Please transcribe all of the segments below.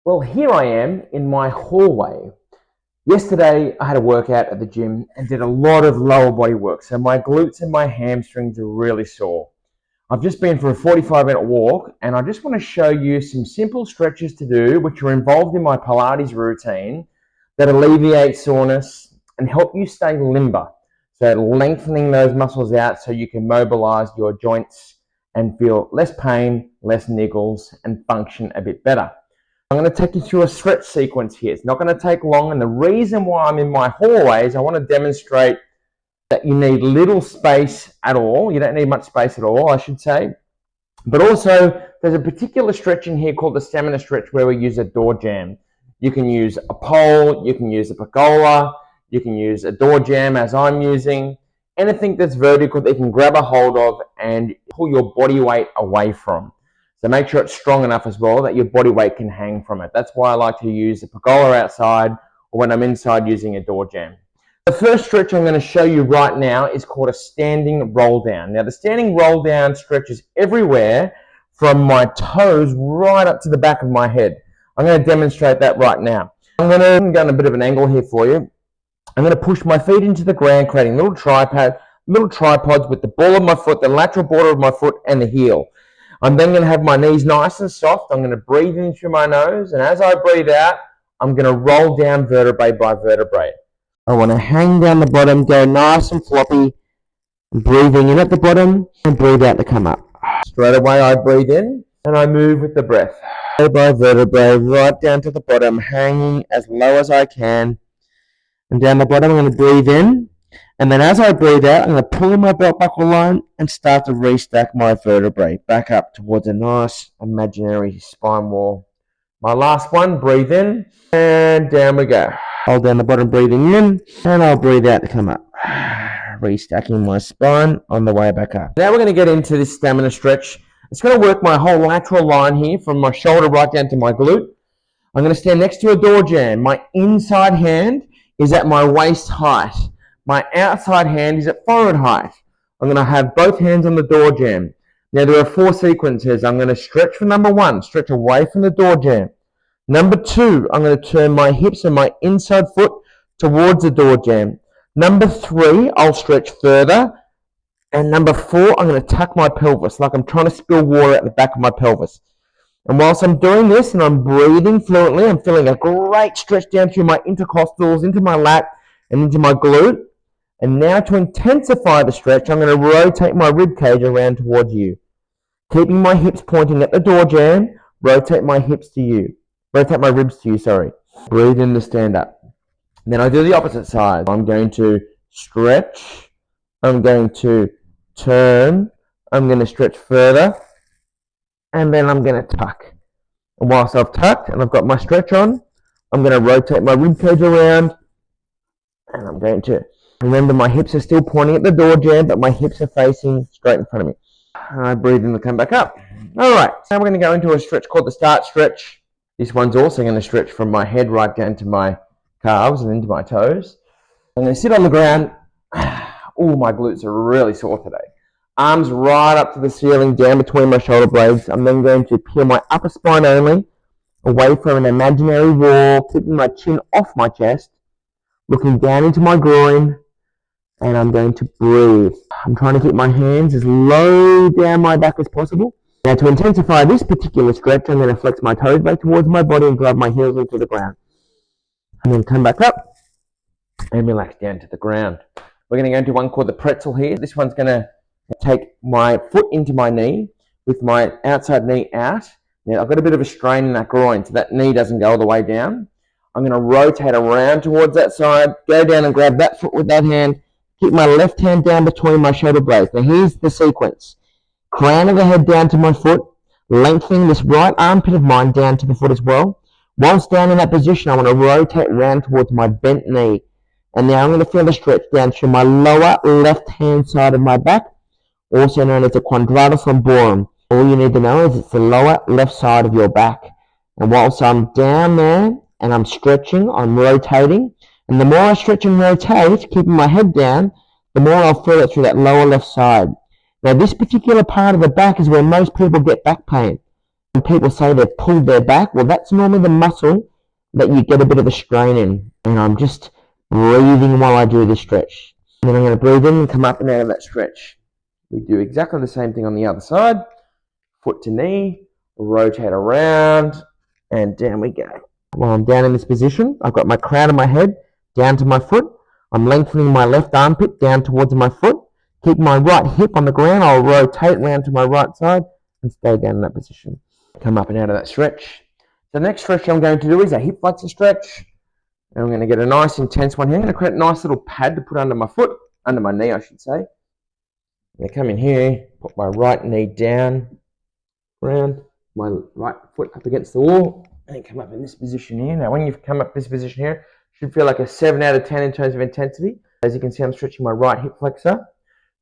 Well, here I am in my hallway. Yesterday, I had a workout at the gym and did a lot of lower body work, so my glutes and my hamstrings are really sore. I've just been for a 45-minute walk, and I just want to show you some simple stretches to do, which are involved in my Pilates routine, that alleviate soreness and help you stay limber. So lengthening those muscles out so you can mobilize your joints and feel less pain, less niggles, and function a bit better. I'm going to take you through a stretch sequence here. It's not going to take long, and the reason why I'm in my hallway is I want to demonstrate that you need little space at all. You don't need much space at all, I should say. But also, there's a particular stretch in here called the stamina stretch where we use a door jamb. You can use a pole, you can use a pergola, you can use a door jamb as I'm using. Anything that's vertical that you can grab a hold of and pull your body weight away from. So make sure it's strong enough as well that your body weight can hang from it. That's why I like to use a pergola outside, or when I'm inside using a door jamb. The first stretch I'm going to show you right now is called a standing roll down. Now the standing roll down stretches everywhere from my toes right up to the back of my head. I'm going to demonstrate that right now. I'm going to go on a bit of an angle here for you. I'm going to push my feet into the ground, creating little tripods with the ball of my foot, the lateral border of my foot, and the heel. I'm then going to have my knees nice and soft. I'm going to breathe in through my nose, and as I breathe out, I'm going to roll down vertebrae by vertebrae. I want to hang down the bottom, go nice and floppy, breathing in at the bottom, and breathe out to come up. Straight away, I breathe in, and I move with the breath. By vertebrae, right down to the bottom, hanging as low as I can. And down the bottom, I'm going to breathe in. And then as I breathe out, I'm going to pull in my belt buckle line and start to restack my vertebrae back up towards a nice imaginary spine wall. My last one, breathe in, and down we go. Hold down the bottom, breathing in, and I'll breathe out to come up. Restacking my spine on the way back up. Now we're going to get into this stamina stretch. It's going to work my whole lateral line here from my shoulder right down to my glute. I'm going to stand next to a door jamb. My inside hand is at my waist height. My outside hand is at forehead height. I'm going to have both hands on the door jamb. Now there are 4 sequences. I'm going to stretch for number 1, stretch away from the door jamb. Number 2, I'm going to turn my hips and my inside foot towards the door jamb. Number 3, I'll stretch further. And number 4, I'm going to tuck my pelvis like I'm trying to spill water at the back of my pelvis. And whilst I'm doing this and I'm breathing fluently, I'm feeling a great stretch down through my intercostals, into my lat, and into my glute. And now to intensify the stretch, I'm going to rotate my rib cage around towards you. Keeping my hips pointing at the door jamb, rotate my hips to you. Rotate my ribs to you, sorry. Breathe in to stand up. Then I do the opposite side. I'm going to stretch. I'm going to turn. I'm going to stretch further. And then I'm going to tuck. And whilst I've tucked and I've got my stretch on, I'm going to rotate my rib cage around. And I'm going to remember my hips are still pointing at the door jamb, but my hips are facing straight in front of me. And I breathe in to come back up. All right, so we're going to go into a stretch called the start stretch. This one's also going to stretch from my head right down to my calves and into my toes. I'm going to sit on the ground. Oh, my glutes are really sore today. Arms right up to the ceiling, down between my shoulder blades. I'm then going to peel my upper spine only, away from an imaginary wall, keeping my chin off my chest, looking down into my groin, and I'm going to breathe. I'm trying to keep my hands as low down my back as possible. Now to intensify this particular stretch, I'm going to flex my toes back towards my body and drive my heels into the ground. And then come back up and relax down to the ground. We're going to go into one called the pretzel here. This one's going to take my foot into my knee with my outside knee out. Now I've got a bit of a strain in that groin, so that knee doesn't go all the way down. I'm going to rotate around towards that side, go down and grab that foot with that hand, keep my left hand down between my shoulder blades. Now here's the sequence. Crown of the head down to my foot, lengthening this right armpit of mine down to the foot as well. Whilst down in that position, I want to rotate around towards my bent knee. And now I'm going to feel the stretch down through my lower left-hand side of my back, also known as the quadratus lumborum. All you need to know is it's the lower left side of your back. And whilst I'm down there and I'm stretching, I'm rotating. And the more I stretch and rotate, keeping my head down, the more I'll feel it through that lower left side. Now this particular part of the back is where most people get back pain. When people say they've pulled their back, well, that's normally the muscle that you get a bit of a strain in. And I'm just breathing while I do this stretch. And then I'm going to breathe in and come up and out of that stretch. We do exactly the same thing on the other side. Foot to knee, rotate around, and down we go. While I'm down in this position, I've got my crown of my head down to my foot. I'm lengthening my left armpit down towards my foot. Keep my right hip on the ground. I'll rotate around to my right side and stay down in that position. Come up and out of that stretch. The next stretch I'm going to do is a hip flexor stretch. And I'm going to get a nice intense one here. I'm going to create a nice little pad to put under my foot, under my knee, I should say. I'm going to come in here, put my right knee down, around, my right foot up against the wall, and then come up in this position here. Now, when you've come up this position here, it should feel like a 7 out of 10 in terms of intensity. As you can see, I'm stretching my right hip flexor.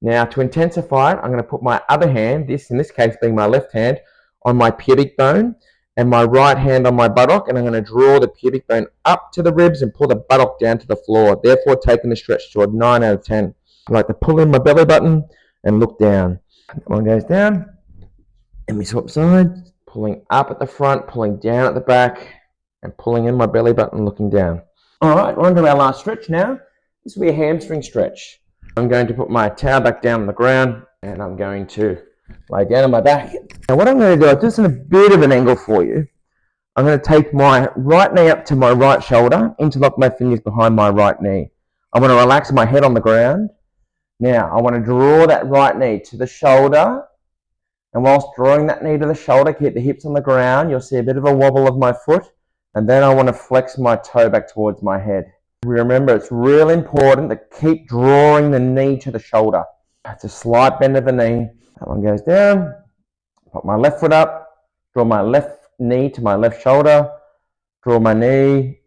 Now, to intensify it, I'm going to put my other hand, this in this case being my left hand, on my pubic bone, and my right hand on my buttock, and I'm going to draw the pubic bone up to the ribs and pull the buttock down to the floor, therefore taking the stretch to a 9 out of 10. I like to pull in my belly button and look down. That one goes down, and we swap sides, pulling up at the front, pulling down at the back, and pulling in my belly button, looking down. All right, we're on to our last stretch now. This will be a hamstring stretch. I'm going to put my towel back down on the ground, and I'm going to lay down on my back. Now what I'm going to do, I've just in a bit of an angle for you. I'm going to take my right knee up to my right shoulder, interlock my fingers behind my right knee. I want to relax my head on the ground. Now I want to draw that right knee to the shoulder, and whilst drawing that knee to the shoulder, keep the hips on the ground. You'll see a bit of a wobble of my foot, and then I want to flex my toe back towards my head. Remember, it's really important to keep drawing the knee to the shoulder. It's a slight bend of the knee. That one goes down. Put my left foot up. Draw my left knee to my left shoulder. Draw my knee.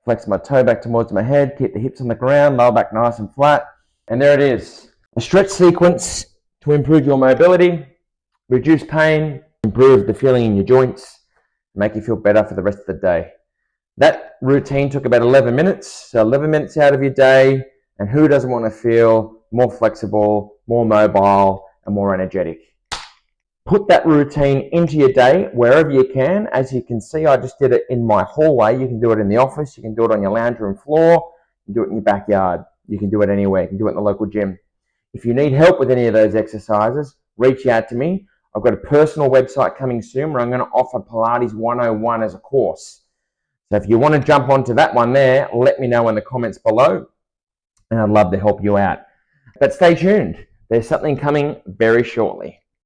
Flex my toe back towards my head. Keep the hips on the ground. Lower back nice and flat. And there it is. A stretch sequence to improve your mobility, reduce pain, improve the feeling in your joints, make you feel better for the rest of the day. That routine took about 11 minutes, so 11 minutes out of your day, and who doesn't want to feel more flexible, more mobile, and more energetic? Put that routine into your day wherever you can. As you can see, I just did it in my hallway. You can do it in the office, you can do it on your lounge room floor, you can do it in your backyard, you can do it anywhere, you can do it in the local gym. If you need help with any of those exercises, reach out to me. I've got a personal website coming soon where I'm going to offer Pilates 101 as a course. So if you want to jump onto that one there, let me know in the comments below, and I'd love to help you out. But stay tuned. There's something coming very shortly.